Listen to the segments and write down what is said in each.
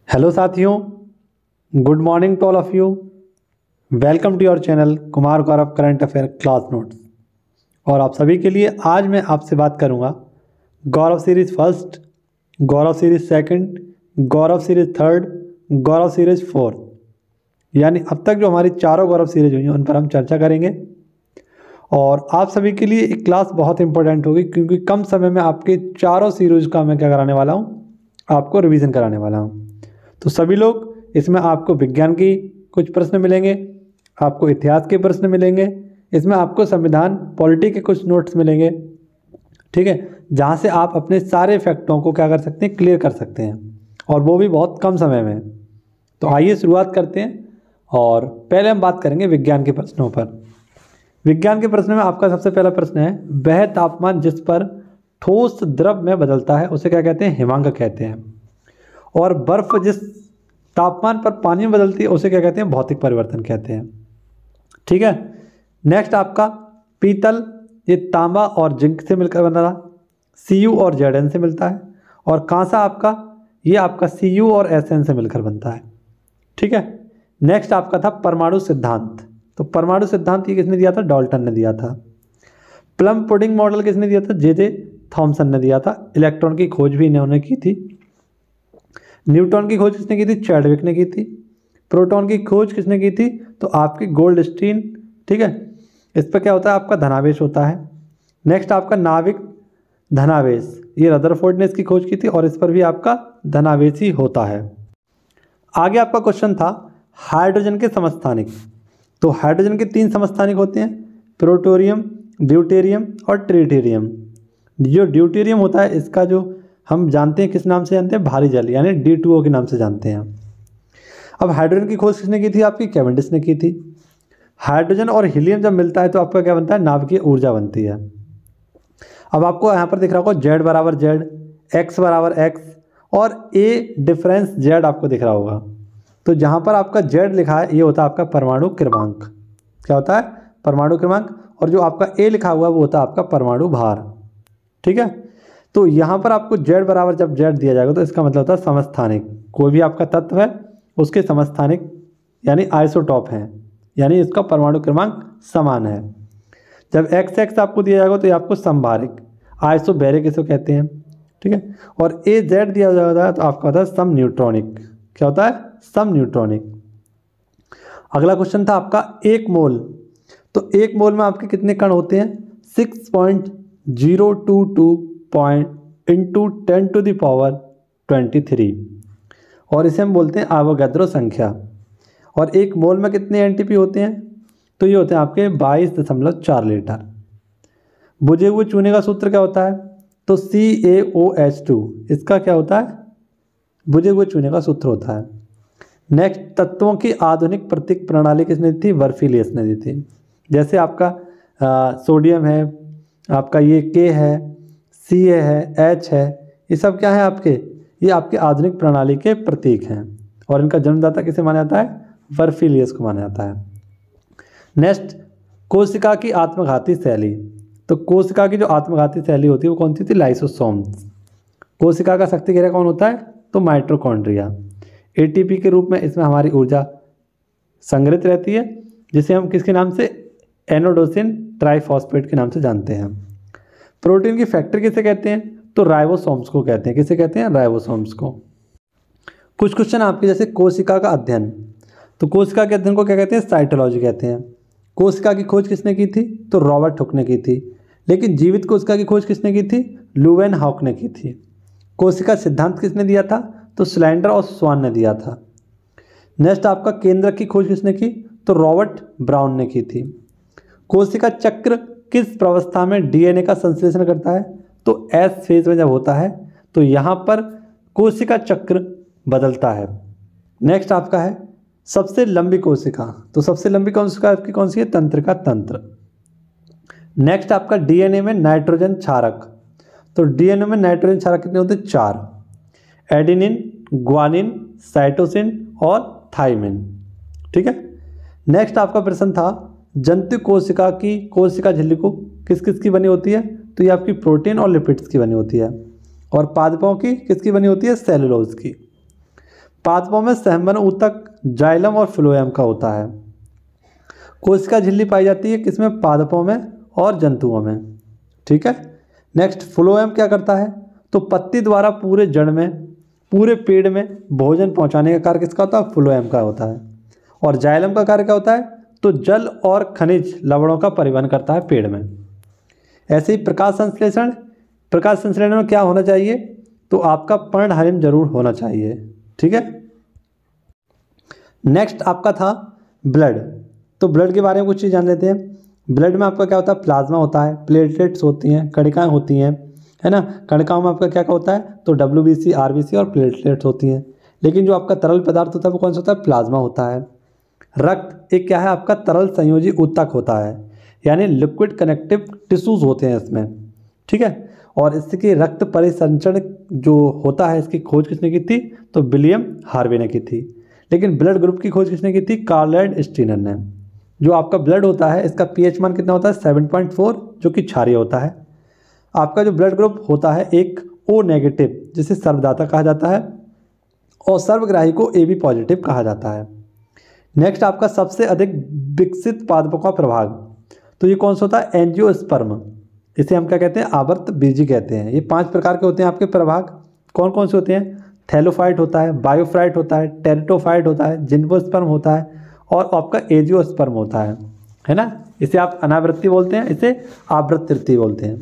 Hello साथियों, good morning to all of you. Welcome to your channel Kumar Gaurav current affair class notes. और आप सभी के लिए आज मैं आपसे बात करूंगा गौरव सीरीज़ फर्स्ट, गौरव सीरीज़ सेकंड, गौरव सीरीज़ थर्ड, गौरव सीरीज़ फोर्थ, यानी अब तक जो हमारी चारों गौरव सीरीज हुई हैं उन पर हम चर्चा करेंगे। और आप सभी के लिए एक क्लास बहुत इंपॉर्टेंट होगी क्योंकि कम समय में आपके चारों सीरीज का मैं क्या कराने वाला हूँ, आपको रिवीजन कराने वाला हूँ। तो सभी लोग इसमें आपको विज्ञान की कुछ प्रश्न मिलेंगे, आपको इतिहास के प्रश्न मिलेंगे, इसमें आपको संविधान पॉलिटी के कुछ नोट्स मिलेंगे, ठीक है, जहाँ से आप अपने सारे फैक्टों को क्या कर सकते हैं, क्लियर कर सकते हैं, और वो भी बहुत कम समय में। तो आइए शुरुआत करते हैं। और पहले हम बात करेंगे विज्ञान के प्रश्नों पर। विज्ञान के प्रश्न में आपका सबसे पहला प्रश्न है, वह तापमान जिस पर ठोस द्रव में बदलता है उसे क्या कहते हैं, हिमांक कहते हैं। और बर्फ जिस तापमान पर पानी में बदलती है उसे क्या कहते हैं, भौतिक परिवर्तन कहते हैं। ठीक है। नेक्स्ट आपका पीतल, ये तांबा और जिंक से मिलकर बना रहा, Cu और Zn से मिलता है। और कांसा आपका, ये आपका Cu और Sn से मिलकर बनता है। ठीक है। नेक्स्ट आपका था परमाणु सिद्धांत। तो परमाणु सिद्धांत ये किसने दिया था, डाल्टन ने दिया था। प्लम पुडिंग मॉडल किसने दिया था, जे थॉमसन ने दिया था। इलेक्ट्रॉन की खोज भी इन्होंने की थी। न्यूट्रॉन की खोज किसने की थी, चैडविक ने की थी। प्रोटॉन की खोज किसने की थी, तो आपकी गोल्डस्टीन। ठीक है। इस पर क्या होता है, आपका धनावेश होता है। नेक्स्ट आपका नाविक धनावेश, ये रदरफोर्ड ने इसकी खोज की थी और इस पर भी आपका धनावेश ही होता है। आगे आपका क्वेश्चन था हाइड्रोजन के समस्थानिक। तो हाइड्रोजन के 3 समस्थानिक होते हैं, प्रोटोरियम, ड्यूटेरियम और ट्रिटियम। जो ड्यूटेरियम होता है इसका जो हम जानते हैं किस नाम से जानते हैं, भारी जल, यानी D2O के नाम से जानते हैं। अब हाइड्रोजन की खोज किसने की थी, आपकी कैवेंडिश ने की थी। हाइड्रोजन और हीलियम जब मिलता है तो आपका क्या बनता है, नाभिकीय ऊर्जा बनती है। अब आपको यहाँ पर दिख रहा होगा Z बराबर Z, X बराबर X और A डिफरेंस Z आपको दिख रहा होगा। तो जहाँ पर आपका Z लिखा है ये होता है आपका परमाणु क्रमांक। क्या होता है, परमाणु क्रमांक। और जो आपका A लिखा हुआ है वो होता है आपका परमाणु भार। ठीक है। तो यहाँ पर आपको Z बराबर जब Z दिया जाएगा तो इसका मतलब होता है समस्थानिक। कोई भी आपका तत्व है उसके समस्थानिक यानी आइसोटॉप हैं, यानी इसका परमाणु क्रमांक समान है। जब XX आपको दिया जाएगा तो ये आपको समभारिक, आइसोबैरिक इसको कहते हैं। ठीक है। और AZ दिया जाएगा तो आपका होता है सम न्यूट्रॉनिक। क्या होता है, सम न्यूट्रॉनिक। अगला क्वेश्चन था आपका 1 मोल। तो 1 मोल में आपके कितने कण होते हैं, 6.022 इंटू 10⁻23। और इसे हम बोलते हैं आवोगाद्रो संख्या। और 1 मोल में कितने एनटीपी होते हैं, तो ये होते हैं आपके 22.4 लीटर। बुझे हुए चूने का सूत्र क्या होता है, तो CaOH2 इसका क्या होता है, बुझे हुए चूने का सूत्र होता है। नेक्स्ट तत्वों की आधुनिक प्रतीक प्रणाली किसने दी थी, वर्फिलियस ने दी थी। जैसे आपका सोडियम है, आपका ये K है, Ca है, H है, ये सब क्या है आपके, ये आपके आधुनिक प्रणाली के प्रतीक हैं। और इनका जन्मदाता किसे माना जाता है, वर्फिलियस को माना जाता है। नेक्स्ट कोशिका की आत्मघाती शैली। तो कोशिका की जो आत्मघाती शैली होती है वो कौन सी थी, लाइसोसोम्स। कोशिका का शक्ति घेरा कौन होता है, तो माइटोकॉन्ड्रिया। ATP के रूप में इसमें हमारी ऊर्जा संग्रहित रहती है, जिसे हम किसके नाम से, एनोडोसिन ट्राइफॉस्फेट के नाम से जानते हैं। प्रोटीन की फैक्ट्री किसे कहते हैं, तो राइबोसोम्स को कहते हैं। किसे कहते हैं, राइबोसोम्स को। कुछ क्वेश्चन आपके जैसे कोशिका का अध्ययन। तो कोशिका के अध्ययन को क्या कहते हैं, साइटोलॉजी कहते हैं। कोशिका की खोज किसने की थी, तो रॉबर्ट हुक ने की थी। लेकिन जीवित कोशिका की खोज किसने की थी, लुवेनहॉक ने की थी। कोशिका सिद्धांत किसने दिया था, तो स्लैंडर और स्वान ने दिया था। नेक्स्ट आपका केंद्रक की खोज किसने की, तो रॉबर्ट ब्राउन ने की थी। कोशिका चक्र किस प्रावस्था में DNA का संश्लेषण करता है, तो S फेज में जब होता है तो यहाँ पर कोशिका चक्र बदलता है। नेक्स्ट आपका है सबसे लंबी कोशिका। तो सबसे लंबी कोशिका आपकी कौन सी है, तंत्रिका तंत्र। नेक्स्ट आपका DNA में नाइट्रोजन क्षारक। तो DNA में नाइट्रोजन क्षारक कितने होते हैं, 4। एडेनिन, ग्वानिन, साइटोसिन और थाइमिन। ठीक है। नेक्स्ट आपका प्रश्न था जंतु कोशिका की कोशिका झिल्ली को किस किस की बनी होती है, तो ये आपकी प्रोटीन और लिपिड्स की बनी होती है। और पादपों की किसकी बनी होती है, सेलुलोज की। पादपों में सहमन ऊतक जाइलम और फ्लोएम का होता है। कोशिका झिल्ली पाई जाती है किसमें? पादपों में और जंतुओं में। ठीक है। नेक्स्ट, फ्लोएम क्या करता है? तो पत्ती द्वारा पूरे जड़ में, पूरे पेड़ में भोजन पहुंचाने का कार्य किसका होता है? फ्लोएम का होता है। और जाइलम का कार्य क्या होता है? तो जल और खनिज लवणों का परिवहन करता है पेड़ में। ऐसे ही प्रकाश संश्लेषण में क्या होना चाहिए? तो आपका पर्णहरिम जरूर होना चाहिए। ठीक है। नेक्स्ट आपका था ब्लड। तो ब्लड के बारे में कुछ चीज़ जान लेते हैं। ब्लड में आपका क्या होता है? प्लाज्मा होता है, प्लेटलेट्स होती हैं, कणिकाएं होती हैं, है ना। कणिकाओं में आपका क्या क्या होता है? तो WBC, RBC और प्लेटलेट्स होती हैं। लेकिन जो आपका तरल पदार्थ होता है वो कौन सा होता है? प्लाज्मा होता है। रक्त एक क्या है? आपका तरल संयोजी ऊतक होता है, यानी लिक्विड कनेक्टिव टिश्यूज होते हैं इसमें। ठीक है। और इसके रक्त परिसंचरण जो होता है, इसकी खोज किसने की थी? तो विलियम हार्वे ने की थी। लेकिन ब्लड ग्रुप की खोज किसने की थी? कार्ल लॉयड स्टीनर ने। जो आपका ब्लड होता है इसका pH मान कितना होता है? 7.4, जो कि क्षारीय होता है। आपका जो ब्लड ग्रुप होता है एक O नेगेटिव, जिसे सर्वदाता कहा जाता है, और सर्वग्राही को AB पॉजिटिव कहा जाता है। नेक्स्ट आपका सबसे अधिक विकसित पादपों का प्रभाग, तो ये कौन सा होता है? एंजियोस्पर्म। इसे हम क्या कहते हैं? आवर्त बीजी कहते हैं। ये 5 प्रकार के होते हैं आपके प्रभाग। कौन कौन से होते हैं? थैलोफाइट होता है, बायोफाइट होता है, टेरिटोफाइट होता है, जिम्नोस्पर्म होता है, और आपका एजियोस्पर्म होता है ना। इसे आप अनावृत्ति बोलते हैं, इसे आवृत्ति बोलते हैं।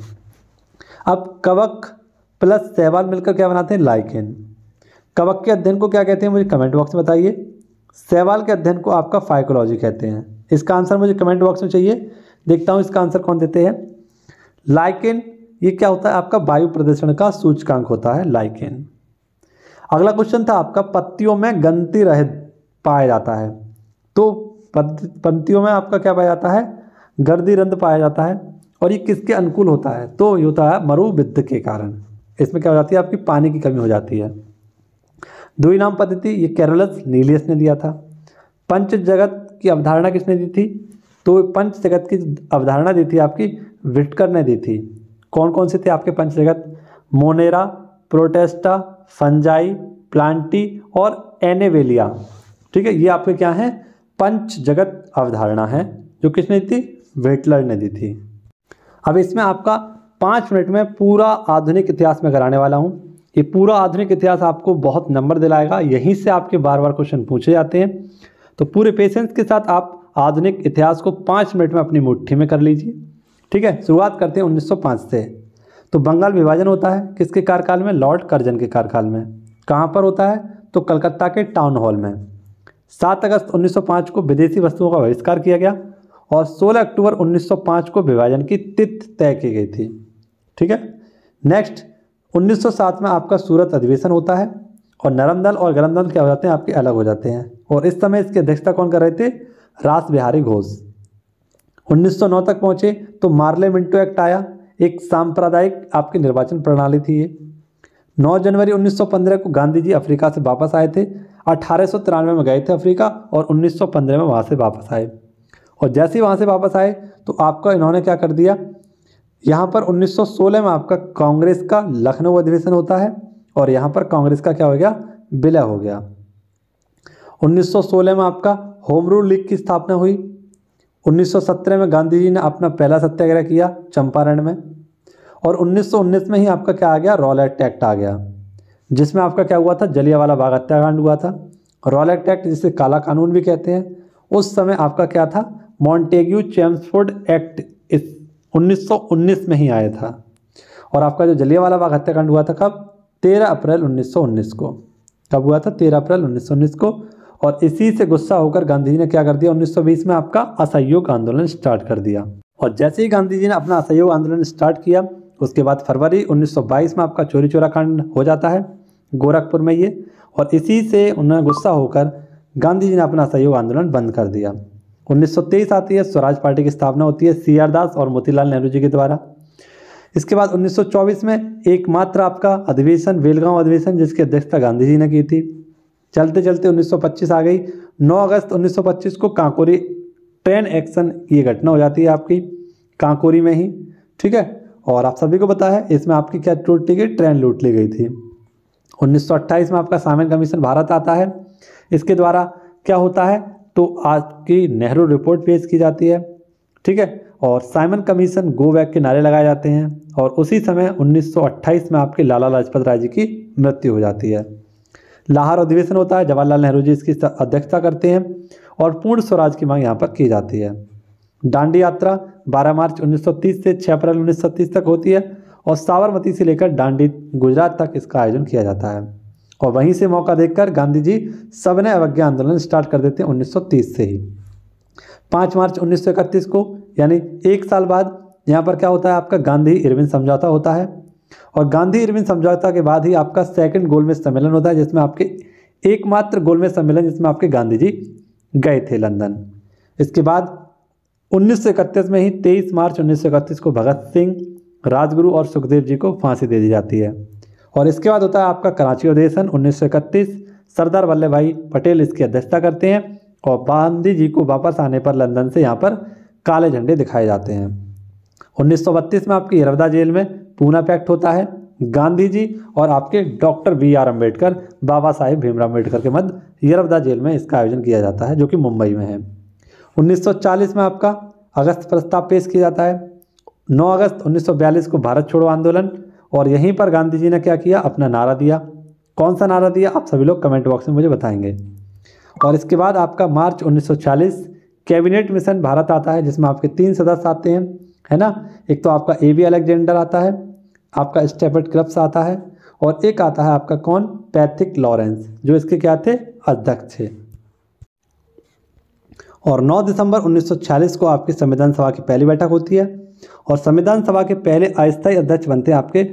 अब कवक प्लस शैवाल मिलकर क्या बनाते हैं? लाइकेन। कवक के अध्ययन को क्या कहते हैं? मुझे कमेंट बॉक्स में बताइए। शैवाल के अध्ययन को आपका फाइकोलॉजी कहते हैं। इसका आंसर मुझे कमेंट बॉक्स में चाहिए। देखता हूँ इसका आंसर कौन देते हैं। लाइकेन ये क्या होता है? आपका वायु प्रदूषण का सूचकांक होता है लाइकेन। अगला क्वेश्चन था आपका, पत्तियों में गंति रहित पाया जाता है। तो पत्तियों में आपका क्या पाया जाता है? गर्दी रंध्र पाया जाता है। और ये किसके अनुकूल होता है? तो ये होता है मरुविद्ध के कारण। इसमें क्या हो जाती है? आपकी पानी की कमी हो जाती है। दुई नाम पद्धति ये कैरोलस नीलियस ने दिया था। पंच जगत की अवधारणा किसने दी थी? तो पंच जगत की अवधारणा दी थी आपकी विटकर ने दी थी। कौन कौन से थे आपके पंच जगत? मोनेरा, प्रोटेस्टा, फंजाई, प्लांटी और एनेवेलिया। ठीक है। ये आपके क्या है? पंच जगत अवधारणा है, जो किसने दी थी? वेटलर ने दी थी। अब इसमें आपका 5 मिनट में पूरा आधुनिक इतिहास में कराने वाला हूँ। ये पूरा आधुनिक इतिहास आपको बहुत नंबर दिलाएगा। यहीं से आपके बार बार क्वेश्चन पूछे जाते हैं। तो पूरे पेशेंस के साथ आप आधुनिक इतिहास को 5 मिनट में अपनी मुट्ठी में कर लीजिए। ठीक है। शुरुआत करते हैं 1905 से। तो बंगाल विभाजन होता है किसके कार्यकाल में? लॉर्ड कर्जन के कार्यकाल में। कहाँ पर होता है? तो कलकत्ता के टाउन हॉल में। 7 अगस्त 1905 को विदेशी वस्तुओं का बहिष्कार किया गया और 16 अक्टूबर 1905 को विभाजन की तिथि तय की गई थी। ठीक है। नेक्स्ट 1907 में आपका सूरत अधिवेशन होता है और नरम दल और गरम दल क्या हो जाते हैं? आपके अलग हो जाते हैं। और इस समय इसकी अध्यक्षता कौन कर रहे थे? रास बिहारी घोष। 1909 तक पहुंचे तो मार्ले मिंटो एक्ट आया। एक सांप्रदायिक आपकी निर्वाचन प्रणाली थी ये। 9 जनवरी 1915 को गांधी जी अफ्रीका से वापस आए थे। 1893 में गए थे अफ्रीका और 1915 में वहाँ से वापस आए। और जैसे ही वहाँ से वापस आए तो आपका इन्होंने क्या कर दिया? यहाँ पर 1916 में आपका कांग्रेस का लखनऊ अधिवेशन होता है और यहाँ पर कांग्रेस का क्या हो गया? विलय हो गया। 1916 में आपका होम रूल लीग की स्थापना हुई। 1917 में गांधी जी ने अपना पहला सत्याग्रह किया चंपारण में। और 1919 में ही आपका क्या आ गया? रॉलेट एक्ट आ गया, जिसमें आपका क्या हुआ था? जलियांवाला बाग हत्याकांड हुआ था। रॉलेट एक्ट जिसे काला कानून भी कहते हैं, उस समय आपका क्या था? मॉन्टेग्यू चेम्सफोर्ड एक्ट इस 1919 में ही आया था। और आपका जो जलियांवाला बाग हत्याकांड हुआ था कब? 13 अप्रैल 1919 को। कब हुआ था? 13 अप्रैल 1919 को। और इसी से गुस्सा होकर गांधी जी ने क्या कर दिया? 1920 में आपका असहयोग आंदोलन स्टार्ट कर दिया। और जैसे ही गांधी जी ने अपना असहयोग आंदोलन स्टार्ट किया, उसके बाद फरवरी 1922 में आपका चोरी चोरा कांड हो जाता है गोरखपुर में ये। और इसी से उन्हें गुस्सा होकर गांधी जी ने अपना असहयोग आंदोलन बंद कर दिया। 1923 आती है, स्वराज पार्टी की स्थापना होती है CR दास और मोतीलाल नेहरू जी के द्वारा। इसके बाद 1924 में एकमात्र आपका अधिवेशन बेलगांव अधिवेशन, जिसकी अध्यक्षता गांधी जी ने की थी। चलते चलते 1925 आ गई। 9 अगस्त 1925 को कांकोरी ट्रेन एक्शन की घटना हो जाती है आपकी कांकोरी में ही। ठीक है। और आप सभी को पता है इसमें आपकी क्या लूट ली गई? ट्रेन लूट ली गई थी। 1928 में आपका साइमन कमीशन भारत आता है। इसके द्वारा क्या होता है, तो आज की नेहरू रिपोर्ट पेश की जाती है, ठीक है, और साइमन कमीशन गो बैक के नारे लगाए जाते हैं। और उसी समय 1928 में आपके लाला लाजपत राय जी की मृत्यु हो जाती है। लाहौर अधिवेशन होता है, जवाहरलाल नेहरू जी इसकी अध्यक्षता करते हैं और पूर्ण स्वराज की मांग यहाँ पर की जाती है। दांडी यात्रा 12 मार्च 1930 से 6 अप्रैल 1930 तक होती है और साबरमती से लेकर दांडी गुजरात तक इसका आयोजन किया जाता है। और वहीं से मौका देखकर गांधी जी सविनय अवज्ञा आंदोलन स्टार्ट कर देते हैं 1930 से ही। 5 मार्च 1931 को यानी एक साल बाद यहाँ पर क्या होता है, आपका गांधी इरविन समझौता होता है। और गांधी इरविन समझौता के बाद ही आपका सेकंड गोलमेज सम्मेलन होता है, जिसमें आपके एकमात्र गोलमेज सम्मेलन जिसमें आपके गांधी जी गए थे लंदन। इसके बाद 1931 में ही 23 मार्च 1931 को भगत सिंह, राजगुरु और सुखदेव जी को फांसी दे दी जाती है। और इसके बाद होता है आपका कराची अधिवेशन 1931। सरदार वल्लभ भाई पटेल इसकी अध्यक्षता करते हैं और गांधी जी को वापस आने पर लंदन से यहाँ पर काले झंडे दिखाए जाते हैं। 1932 में आपकी यरवदा जेल में पूना पैक्ट होता है। गांधी जी और आपके डॉक्टर BR अम्बेडकर, बाबा साहेब भीमराव अम्बेडकर के मध्य यरवदा जेल में इसका आयोजन किया जाता है, जो कि मुंबई में है। 1940 में आपका अगस्त प्रस्ताव पेश किया जाता है। 9 अगस्त 1942 को भारत छोड़ो आंदोलन, और यहीं पर गांधी जी ने क्या किया, अपना नारा दिया। कौन सा नारा दिया, आप सभी लोग कमेंट बॉक्स में मुझे बताएंगे। और इसके बाद आपका मार्च 1940 कैबिनेट मिशन भारत आता है, जिसमें आपके 3 सदस्य आते हैं, है ना। एक तो आपका AB अलेक्जेंडर आता है, आपका स्टेफर्ड क्रप्स आता है, और एक आता है आपका कौन, पैट्रिक लॉरेंस, जो इसके क्या थे, अध्यक्ष थे। और 9 दिसंबर 1946 को आपकी संविधान सभा की पहली बैठक होती है और संविधान सभा के पहले अस्थायी अध्यक्ष बनते हैं आपके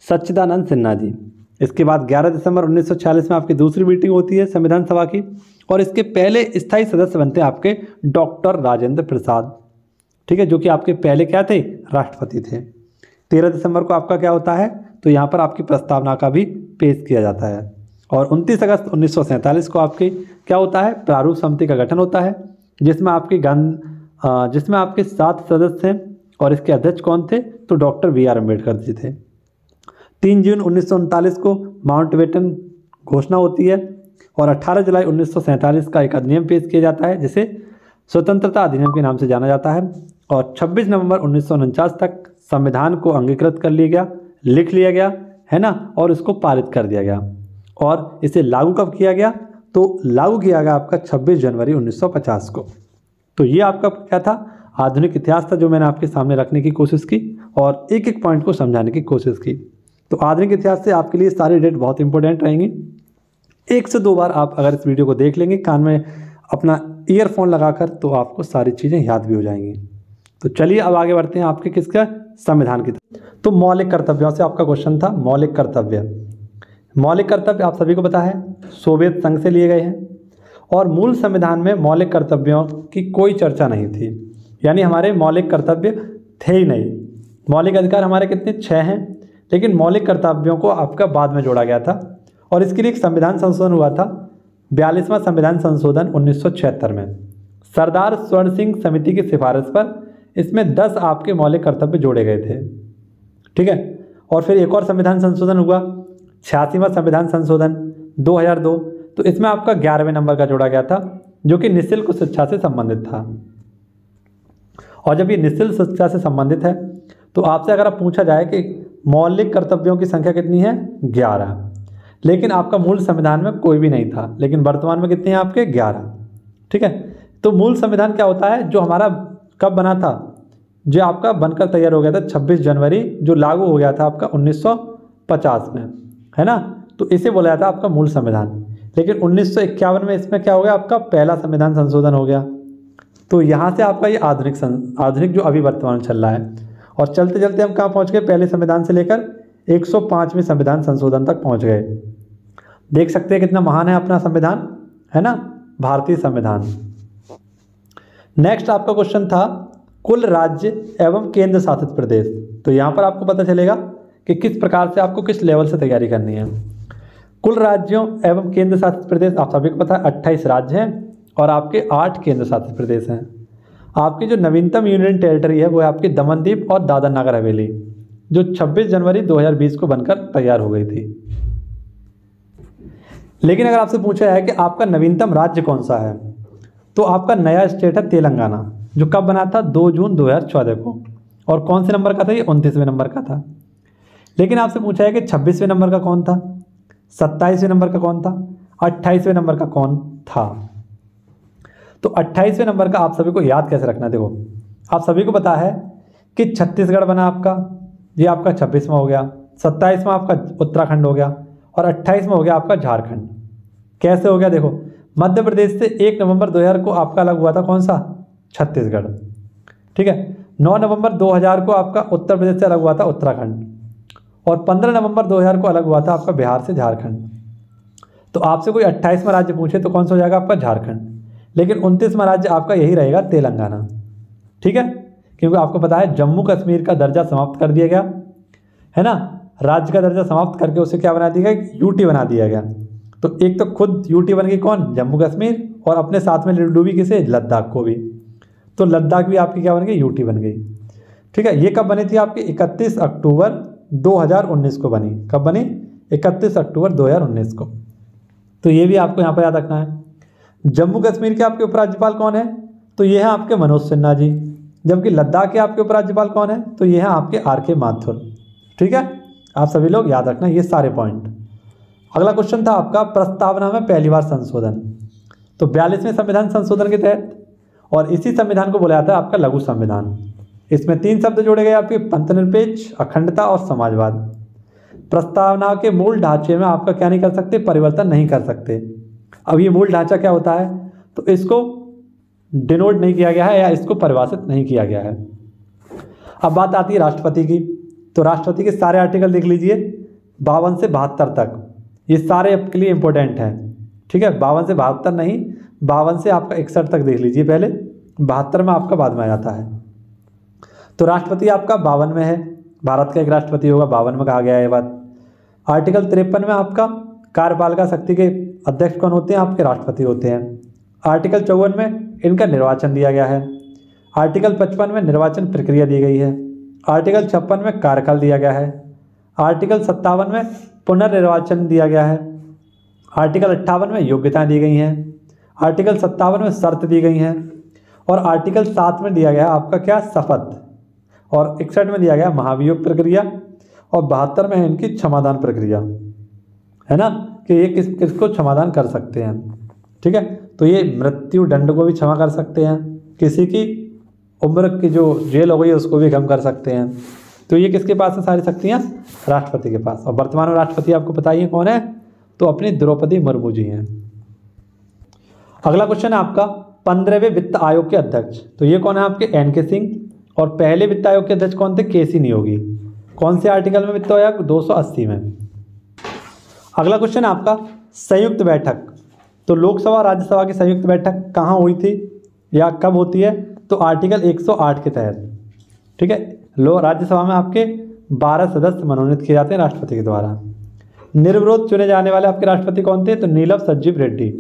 सच्चिदानंद सिन्हा जी। इसके बाद 11 दिसंबर 1946 में आपकी दूसरी मीटिंग होती है संविधान सभा की, और इसके पहले स्थायी सदस्य बनते हैं आपके डॉक्टर राजेंद्र प्रसाद, ठीक है, जो कि आपके पहले क्या थे, राष्ट्रपति थे। 13 दिसंबर को आपका क्या होता है, तो यहाँ पर आपकी प्रस्तावना का भी पेश किया जाता है। और 29 अगस्त 1947 को आपकी क्या होता है, प्रारूप समिति का गठन होता है, जिसमें आपके 7 सदस्य हैं और इसके अध्यक्ष कौन थे, तो डॉक्टर BR अम्बेडकर जी थे। 3 जून 1939 को माउंटबेटन घोषणा होती है और 18 जुलाई 1947 का एक अधिनियम पेश किया जाता है, जिसे स्वतंत्रता अधिनियम के नाम से जाना जाता है। और 26 नवंबर 1949 तक संविधान को अंगीकृत कर लिया गया, लिख लिया गया, है ना, और इसको पारित कर दिया गया। और इसे लागू कब किया गया, तो लागू किया गया आपका 26 जनवरी 1950 को। तो ये आपका क्या था, आधुनिक इतिहास था, जो मैंने आपके सामने रखने की कोशिश की और एक एक पॉइंट को समझाने की कोशिश की। तो आधुनिक इतिहास से आपके लिए सारी डेट बहुत इंपॉर्टेंट रहेंगी। 1 से 2 बार आप अगर इस वीडियो को देख लेंगे कान में अपना ईयरफोन लगाकर, तो आपको सारी चीज़ें याद भी हो जाएंगी। तो चलिए अब आगे बढ़ते हैं आपके किसका, संविधान की। तो मौलिक कर्तव्यों से आपका क्वेश्चन था, मौलिक कर्तव्य। मौलिक कर्तव्य आप सभी को पता है सोवियत संघ से लिए गए हैं, और मूल संविधान में मौलिक कर्तव्यों की कोई चर्चा नहीं थी, यानी हमारे मौलिक कर्तव्य थे ही नहीं। मौलिक अधिकार हमारे कितने, 6 हैं, लेकिन मौलिक कर्तव्यों को आपका बाद में जोड़ा गया था और इसके लिए एक संविधान संशोधन हुआ था, 42वां संविधान संशोधन 1976 में। सरदार स्वर्ण सिंह समिति की सिफारिश पर इसमें 10 आपके मौलिक कर्तव्य जोड़े गए थे, ठीक है। और फिर एक और संविधान संशोधन हुआ, 86वां संविधान संशोधन 2002, तो इसमें आपका 11वें नंबर का जोड़ा गया था, जो कि निःशुल्क शिक्षा से संबंधित था। और जब ये निःशुल्क शिक्षा से संबंधित है, तो आपसे अगर आप पूछा जाए कि मौलिक कर्तव्यों की संख्या कितनी है, 11, लेकिन आपका मूल संविधान में कोई भी नहीं था, लेकिन वर्तमान में कितने हैं आपके, 11, ठीक है। तो मूल संविधान क्या होता है, जो हमारा कब बना था, जो आपका बनकर तैयार हो गया था 26 जनवरी, जो लागू हो गया था आपका 1950 में, है ना। तो इसे बोला जाता है आपका मूल संविधान। लेकिन 1951 में इसमें क्या हो गया, आपका पहला संविधान संशोधन हो गया। तो यहाँ से आपका ये आधुनिक जो अभी वर्तमान चल रहा है, और चलते चलते हम कहाँ पहुँच गए, पहले संविधान से लेकर 105वें संविधान संशोधन तक पहुँच गए। देख सकते हैं कितना महान है अपना संविधान, है ना, भारतीय संविधान। नेक्स्ट आपका क्वेश्चन था कुल राज्य एवं केंद्र शासित प्रदेश। तो यहाँ पर आपको पता चलेगा कि किस प्रकार से आपको किस लेवल से तैयारी करनी है। कुल राज्यों एवं केंद्र शासित प्रदेश आप सभी को पता है 28 राज्य हैं और आपके 8 केंद्र शासित प्रदेश हैं। आपकी जो नवीनतम यूनियन टेरिटरी है वो है आपकी दमनदीप और दादर नगर हवेली, जो 26 जनवरी 2020 को बनकर तैयार हो गई थी। लेकिन अगर आपसे पूछा है कि आपका नवीनतम राज्य कौन सा है, तो आपका नया स्टेट है तेलंगाना, जो कब बना था 2 जून 2014 को। और कौन से नंबर का था ये? 29वें नंबर का था। लेकिन आपसे पूछा है कि 26वें नंबर का कौन था, 27वें नंबर का कौन था, 28वें नंबर का कौन था। तो 28वें नंबर का आप सभी को याद कैसे रखना है, देखो आप सभी को पता है कि छत्तीसगढ़ बना आपका, ये आपका 26वां हो गया, 27वां आपका उत्तराखंड हो गया और 28वां हो गया आपका झारखंड। कैसे हो गया? देखो मध्य प्रदेश से 1 नवंबर 2000 को आपका अलग हुआ था कौन सा? छत्तीसगढ़। ठीक है, 9 नवंबर 2000 को आपका उत्तर प्रदेश से अलग हुआ था उत्तराखंड, और 15 नवंबर 2000 को अलग हुआ था आपका बिहार से झारखंड। तो आपसे कोई 28वां राज्य पूछे तो कौन सा हो जाएगा आपका? झारखंड। लेकिन 29वां राज्य आपका यही रहेगा, तेलंगाना। ठीक है, क्योंकि आपको पता है जम्मू कश्मीर का दर्जा समाप्त कर दिया गया है ना, राज्य का दर्जा समाप्त करके उसे क्या बना दिया गया? यूटी बना दिया गया। तो एक तो खुद यूटी बन गई कौन? जम्मू कश्मीर, और अपने साथ में डूबी किसे? लद्दाख को भी। तो लद्दाख भी आपकी क्या बन गई? यूटी बन गई। ठीक है, ये कब बनी थी आपकी? 31 अक्टूबर 2019 को बनी। कब बनी? 31 अक्टूबर 2019 को। तो ये भी आपको यहाँ पर याद रखना है। जम्मू कश्मीर के आपके उपराज्यपाल कौन है? तो ये हैं आपके मनोज सिन्हा जी। जबकि लद्दाख के आपके उपराज्यपाल कौन है? तो ये हैं आपके RK माथुर। ठीक है, आप सभी लोग याद रखना ये सारे पॉइंट। अगला क्वेश्चन था आपका प्रस्तावना में पहली बार संशोधन। तो 42वें संविधान संशोधन के तहत, और इसी संविधान को बोला जाता है आपका लघु संविधान। इसमें 3 शब्द जोड़े गए आपके, पंथनिरपेक्ष, अखंडता और समाजवाद। प्रस्तावना के मूल ढांचे में आपका क्या नहीं कर सकते? परिवर्तन नहीं कर सकते। अब ये मूल ढांचा क्या होता है? तो इसको डिनोट नहीं किया गया है या इसको परिभाषित नहीं किया गया है। अब बात आती है राष्ट्रपति की। तो राष्ट्रपति के सारे आर्टिकल देख लीजिए 52 से 72 तक, ये सारे आपके लिए इंपॉर्टेंट हैं। ठीक है, 52 से 72 नहीं, 52 से आपका 61 तक देख लीजिए पहले, 72 में आपका बाद में आ जाता है। तो राष्ट्रपति आपका 52 में है, भारत का एक राष्ट्रपति होगा, 52 में कहा गया है ये बात। आर्टिकल 53 में आपका कार्यपालिका शक्ति के अध्यक्ष कौन होते हैं? आपके राष्ट्रपति होते हैं। आर्टिकल 54 में इनका निर्वाचन दिया गया है। आर्टिकल 55 में निर्वाचन प्रक्रिया दी गई है। आर्टिकल 56 में कार्यकाल दिया गया है। आर्टिकल 57 में पुनर्निर्वाचन दिया गया है। आर्टिकल 58 में योग्यताएं दी गई हैं। आर्टिकल 57 में शर्त दी गई हैं। और आर्टिकल 7 में दिया गया आपका क्या? शपथ। और 61 में दिया गया महाभियोग प्रक्रिया, और 72 में है इनकी क्षमादान प्रक्रिया, है ना, कि ये किसको क्षमादान कर सकते हैं। ठीक है, तो ये मृत्यु दंड को भी क्षमा कर सकते हैं, किसी की उम्र की जो जेल हो गई है उसको भी कम कर सकते हैं। तो ये किसके पास है सारी शक्तियाँ? राष्ट्रपति के पास। और वर्तमान में राष्ट्रपति आपको बताइए कौन है? तो अपनी द्रौपदी मुर्मू जी हैं। अगला क्वेश्चन है आपका 15वें वित्त आयोग के अध्यक्ष। तो ये कौन है? आपके NK सिंह। और पहले वित्त आयोग के अध्यक्ष कौन थे? KC नियोगी। कौन से आर्टिकल में वित्त आयोग? 280 में। अगला क्वेश्चन है आपका संयुक्त बैठक। तो लोकसभा राज्यसभा की संयुक्त बैठक कहाँ हुई थी या कब होती है? तो आर्टिकल 108 के तहत। ठीक है, राज्यसभा में आपके 12 सदस्य मनोनीत किए जाते हैं राष्ट्रपति के द्वारा। निर्विरोध चुने जाने वाले आपके राष्ट्रपति कौन थे? तो नीलम संजीव रेड्डी।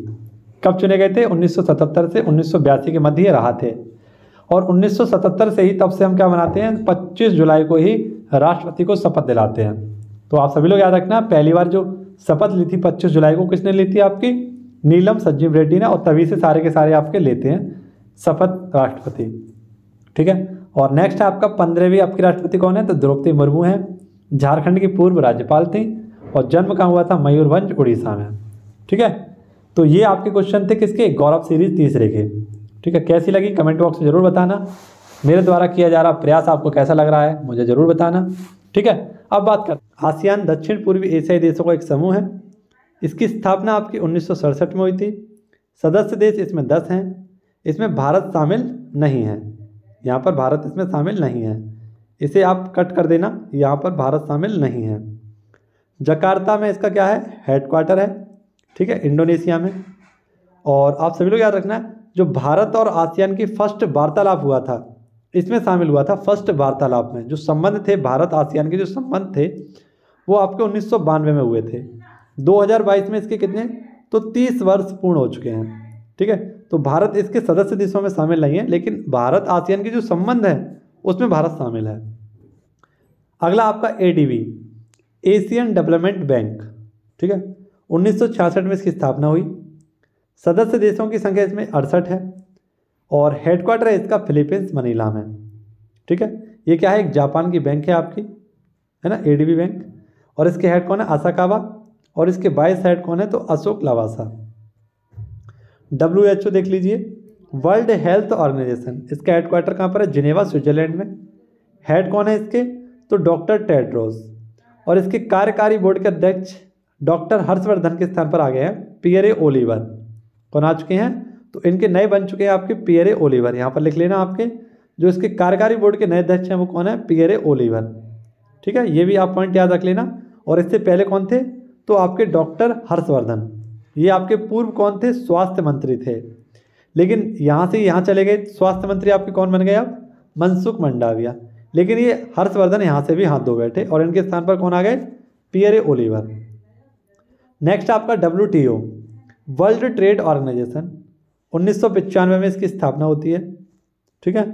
कब चुने गए थे? 1977 से 1982 के मध्य रहा थे। और 1977 से ही, तब से हम क्या मनाते हैं? 25 जुलाई को ही राष्ट्रपति को शपथ दिलाते हैं। तो आप सभी लोग याद रखना, पहली बार जो शपथ ली थी 25 जुलाई को, किसने ली थी? आपकी नीलम संजीव रेड्डी ने। और तभी से सारे के सारे आपके लेते हैं शपथ राष्ट्रपति। ठीक है, और नेक्स्ट है आपका 15वीं आपकी राष्ट्रपति कौन है? तो द्रौपदी मुर्मू है। झारखंड की पूर्व राज्यपाल थी और जन्म कहाँ हुआ था? मयूरभंज उड़ीसा में। ठीक है, तो ये आपके क्वेश्चन थे किसके? गौरव सीरीज तीसरे के। ठीक है, कैसी लगी कमेंट बॉक्स में जरूर बताना। मेरे द्वारा किया जा रहा प्रयास आपको कैसा लग रहा है मुझे जरूर बताना। ठीक है, अब बात कर आसियान दक्षिण पूर्वी एशियाई देशों का एक समूह है। इसकी स्थापना आपकी 1967 में हुई थी। सदस्य देश इसमें 10 हैं। इसमें भारत शामिल नहीं है। यहाँ पर भारत इसमें शामिल नहीं है, इसे आप कट कर देना, यहाँ पर भारत शामिल नहीं है। जकार्ता में इसका क्या है? हेडक्वार्टर है। ठीक है, इंडोनेशिया में। और आप सभी लोग याद रखना, जो भारत और आसियान की फर्स्ट वार्तालाप हुआ था इसमें शामिल हुआ था। फर्स्ट वार्तालाप में जो संबंध थे भारत आसियान के, जो संबंध थे वो आपके 1992 में हुए थे। 2022 में इसके कितने? तो 30 वर्ष पूर्ण हो चुके हैं। ठीक है, तो भारत इसके सदस्य देशों में शामिल नहीं है, लेकिन भारत आसियान की जो संबंध है उसमें भारत शामिल है। अगला आपका ADB, एशियन डेवलपमेंट बैंक। ठीक है, 1966 में इसकी स्थापना हुई। सदस्य देशों की संख्या इसमें 68 है और हेडक्वार्टर है इसका फिलीपींस मनीला में। ठीक है, ये क्या है, एक जापान की बैंक है आपकी, है ना, एडीबी बैंक। और इसके हेड कौन है, असाकावा। और इसके वाइस हेड कौन है, तो अशोक लवासा। WHO देख लीजिए, वर्ल्ड हेल्थ ऑर्गेनाइजेशन, इसका हेडक्वार्टर कहाँ पर है, जिनेवा स्विट्जरलैंड में। हेड कौन है इसके, तो डॉक्टर टेड्रोस। और इसके कार्यकारी बोर्ड के अध्यक्ष डॉक्टर हर्षवर्धन के स्थान पर आ गए हैं पियरे ओलिवर। कौन आ चुके हैं, तो इनके नए बन चुके हैं आपके पियरे ओलिवर। यहाँ पर लिख लेना, आपके जो इसके कार्यकारी बोर्ड के नए अध्यक्ष हैं वो कौन है, पियरे ओलिवर। ठीक है, ये भी आप पॉइंट याद रख लेना। और इससे पहले कौन थे, तो आपके डॉक्टर हर्षवर्धन, ये आपके पूर्व कौन थे, स्वास्थ्य मंत्री थे। लेकिन यहाँ से यहाँ चले गए, स्वास्थ्य मंत्री आपके कौन बन गए अब, मनसुख मंडाविया। लेकिन ये हर्षवर्धन यहाँ से भी हाथ धो बैठे और इनके स्थान पर कौन आ गए, पियरे ओलिवर। नेक्स्ट आपका WTO, वर्ल्ड ट्रेड ऑर्गेनाइजेशन, 1995 में इसकी स्थापना होती है। ठीक है,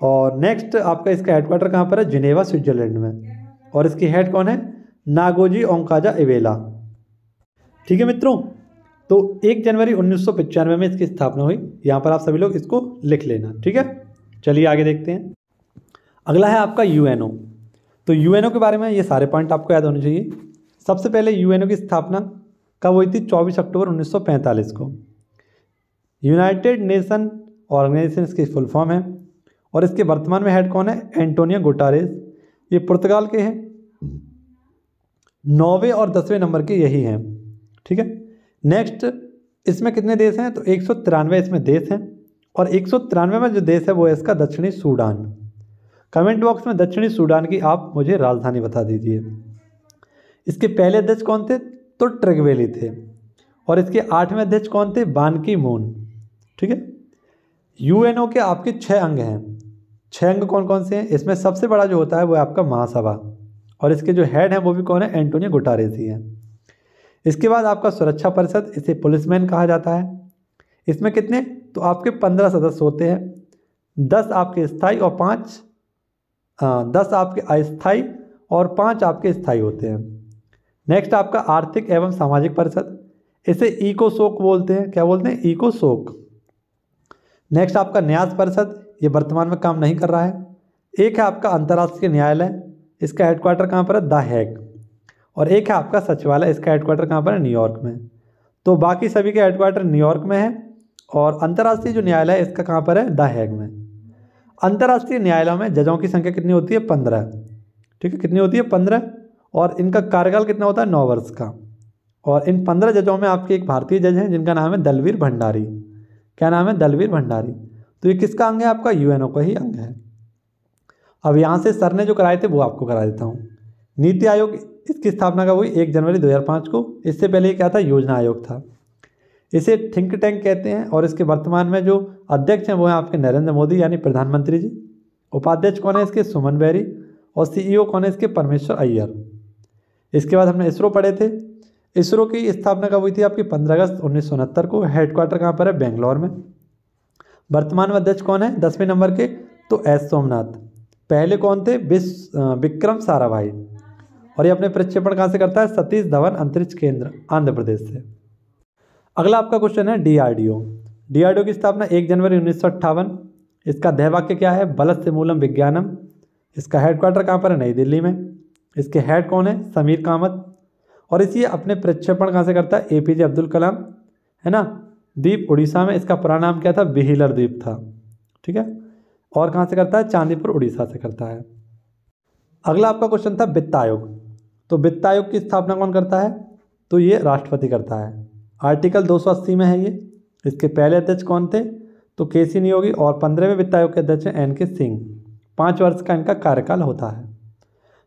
और नेक्स्ट आपका इसका हेडक्वार्टर कहाँ पर है, जिनेवा स्विट्जरलैंड में। और इसकी हेड कौन है, नागोजी ओंकाजा इवेला। ठीक है मित्रों, तो 1 जनवरी 1995 में इसकी स्थापना हुई। यहाँ पर आप सभी लोग इसको लिख लेना। ठीक है, चलिए आगे देखते हैं। अगला है आपका UNO। तो UNO के बारे में ये सारे पॉइंट आपको याद होने चाहिए। सबसे पहले UNO की स्थापना कब हुई थी, 24 अक्टूबर 1945 को। यूनाइटेड नेशन ऑर्गेनाइजेशन इसकी फुल फॉर्म है। और इसके वर्तमान में हेड कौन है, एंटोनियो गुटारेस। ये पुर्तगाल के हैं, 9वें और 10वें नंबर के यही हैं। ठीक है, नेक्स्ट इसमें कितने देश हैं, तो 193 इसमें देश हैं। और 193 में जो देश है वो है इसका दक्षिणी सूडान। कमेंट बॉक्स में दक्षिणी सूडान की आप मुझे राजधानी बता दीजिए। इसके पहले अध्यक्ष कौन थे, तो ट्रिगवेली थे। और इसके 8वें अध्यक्ष कौन थे, बान की मून। ठीक है, UNO के आपके 6 अंग हैं। 6 अंग कौन कौन से हैं, इसमें सबसे बड़ा जो होता है वो है आपका महासभा। और इसके जो हेड हैं वो भी कौन है, एंटोनियो गुटारेस ही हैं। इसके बाद आपका सुरक्षा परिषद, इसे पुलिसमैन कहा जाता है। इसमें कितने, तो आपके 15 सदस्य होते हैं। 10 आपके स्थायी और 10 आपके अस्थायी और 5 आपके स्थायी होते हैं। नेक्स्ट आपका आर्थिक एवं सामाजिक परिषद, इसे इकोसोक बोलते हैं। क्या बोलते हैं, इकोसोक। नेक्स्ट आपका न्यास परिषद, ये वर्तमान में काम नहीं कर रहा है। एक है आपका अंतर्राष्ट्रीय न्यायालय, इसका हेडक्वार्टर कहाँ पर है, द हैग। और एक है आपका सचिवालय, इसका हेडक्वार्टर कहाँ पर है, न्यूयॉर्क में। तो बाकी सभी के हेडक्वार्टर न्यूयॉर्क में है और अंतर्राष्ट्रीय जो न्यायालय है इसका कहाँ पर है, द हैग में। अंतर्राष्ट्रीय न्यायालयों में जजों की संख्या कितनी होती है, 15। ठीक है, कितनी होती है, 15। और इनका कार्यकाल कितना होता है, 9 वर्ष का। और इन 15 जजों में आपके एक भारतीय जज हैं जिनका नाम है दलवीर भंडारी। क्या नाम है, दलवीर भंडारी। तो ये किसका अंग है, आपका UNO का ही अंग है। अब यहाँ से सर ने जो कराए थे वो आपको करा देता हूँ। नीति आयोग, इसकी स्थापना कब हुई, 1 जनवरी 2005 को। इससे पहले ये क्या था, योजना आयोग था। इसे थिंक टैंक कहते हैं। और इसके वर्तमान में जो अध्यक्ष हैं वो हैं आपके नरेंद्र मोदी यानी प्रधानमंत्री जी। उपाध्यक्ष कौन है इसके, सुमन बेरी। और CEO कौन है इसके, परमेश्वर अय्यर। इसके बाद हमने इसरो पढ़े थे। इसरो की स्थापना कब हुई थी आपकी, 15 अगस्त 1969 को। हेडक्वार्टर कहाँ पर है, बेंगलोर में। वर्तमान में अध्यक्ष कौन है, 10वें नंबर के, तो S सोमनाथ। पहले कौन थे, विक्रम साराभाई। और ये अपने प्रक्षेपण कहाँ से करता है, सतीश धवन अंतरिक्ष केंद्र, आंध्र प्रदेश से। अगला आपका क्वेश्चन है DRDO। DRDO की स्थापना 1 जनवरी 1958। इसका ध्येयवाक्य क्या है, बलस्य से मूलम विज्ञानम। इसका हेडक्वार्टर कहाँ पर है, नई दिल्ली में। इसके हेड कौन है, समीर कामत। और इसी अपने प्रक्षेपण कहाँ से करता है, APJ अब्दुल कलाम, है ना। द्वीप उड़ीसा में, इसका पुराना नाम क्या था, बिहिलर द्वीप था। ठीक है, और कहाँ से करता है, चांदीपुर उड़ीसा से करता है। अगला आपका क्वेश्चन था वित्त आयोग। तो वित्त आयोग की स्थापना कौन करता है, तो ये राष्ट्रपति करता है। आर्टिकल 280 में है ये। इसके पहले अध्यक्ष कौन थे, तो KC नियोगी। और 15वें वित्त आयोग के अध्यक्ष हैं NK सिंह। 5 वर्ष का इनका कार्यकाल होता है।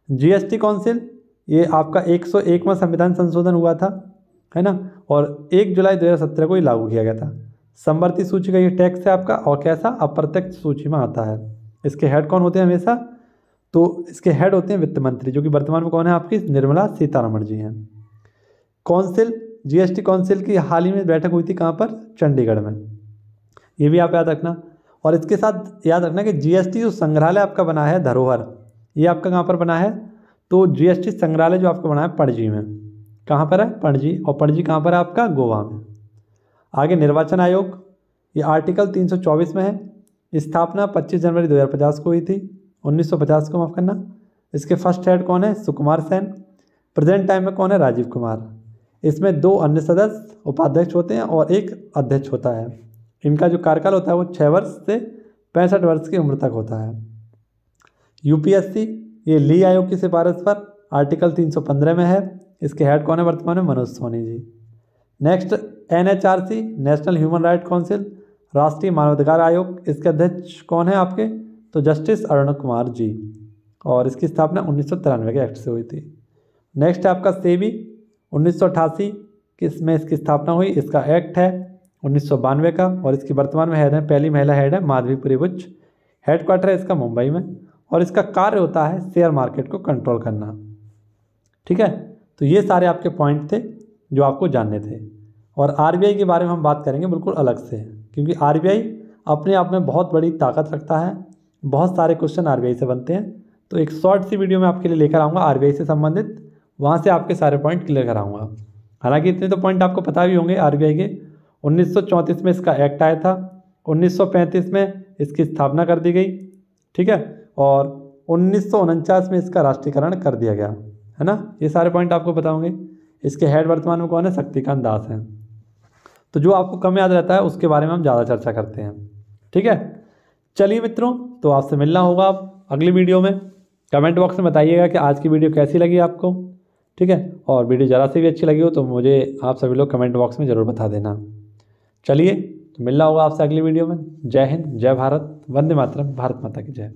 GST काउंसिल, ये आपका 101वां संविधान संशोधन हुआ था, है ना। और 1 जुलाई 2017 को ये लागू किया गया था। समवर्ती सूची का ये टैक्स है आपका, और कैसा, अप्रत्यक्ष सूची में आता है। इसके हेड कौन होते हैं हमेशा, तो इसके हेड होते हैं वित्त मंत्री, जो कि वर्तमान में कौन है आपकी, निर्मला सीतारमण जी हैं। काउंसिल, GST काउंसिल की हाल ही में बैठक हुई थी कहाँ पर, चंडीगढ़ में। ये भी आप याद रखना। और इसके साथ याद रखना कि GST जो संग्रहालय आपका बना है, धरोहर, ये आपका कहाँ पर बना है, तो GST संग्रहालय जो आपका बना है पणजी में। कहाँ पर है? पणजी। और पणजी कहाँ पर है आपका? गोवा में। आगे निर्वाचन आयोग, ये आर्टिकल 324 में है। स्थापना 25 जनवरी 2050 को हुई थी, 1950 को, माफ़ करना। इसके फर्स्ट हेड कौन है? सुकुमार सेन। प्रेजेंट टाइम में कौन है? राजीव कुमार। इसमें 2 अन्य सदस्य उपाध्यक्ष होते हैं और 1 अध्यक्ष होता है। इनका जो कार्यकाल होता है वो 6 वर्ष से 65 वर्ष की उम्र तक होता है। यूपीएससी, ये ली आयोग की सिफारिश पर आर्टिकल 315 में है। इसके हेड कौन है वर्तमान में? Manoj Soni ji. Next, NHRC, national human right council, राष्ट्रीय मानवाधिकार आयोग, इसके अध्यक्ष कौन है आपके? तो जस्टिस अरुण कुमार जी। और इसकी स्थापना 1993 के एक्ट से हुई थी। नेक्स्ट है आपका सेबी, 1988 किसमें इसकी स्थापना हुई। इसका एक्ट है 1992 का और इसकी वर्तमान में हेड है, पहली महिला हेड है माधवीपुरी बुच। हेडक्वार्टर है इसका मुंबई में और इसका कार्य होता है शेयर मार्केट को कंट्रोल करना। ठीक है, तो ये सारे आपके पॉइंट थे जो आपको जानने थे। और आरबीआई के बारे में हम बात करेंगे बिल्कुल अलग से, क्योंकि आरबीआई अपने आप में बहुत बड़ी ताकत रखता है। बहुत सारे क्वेश्चन आरबीआई से बनते हैं। तो एक शॉर्ट सी वीडियो मैं आपके लिए लेकर आऊँगा आरबीआई से संबंधित, वहाँ से आपके सारे पॉइंट क्लियर कराऊंगा। हालांकि इतने तो पॉइंट आपको पता भी होंगे आरबीआई के। 1934 में इसका एक्ट आया था, 1935 में इसकी स्थापना कर दी गई, ठीक है, और 1949 में इसका राष्ट्रीयकरण कर दिया गया, है ना। ये सारे पॉइंट आपको पता होंगे। इसके हेड वर्तमान में कौन है? शक्तिकांत दास हैं। तो जो आपको कम याद रहता है उसके बारे में हम ज़्यादा चर्चा करते हैं। ठीक है, चलिए मित्रों, तो आपसे मिलना होगा अब अगली वीडियो में। कमेंट बॉक्स में बताइएगा कि आज की वीडियो कैसी लगी आपको। ठीक है, और वीडियो ज़रा सी भी अच्छी लगी हो तो मुझे आप सभी लोग कमेंट बॉक्स में ज़रूर बता देना। चलिए, तो मिलना होगा आपसे अगली वीडियो में। जय हिंद, जय भारत, वंदे मातरम, भारत माता की जय।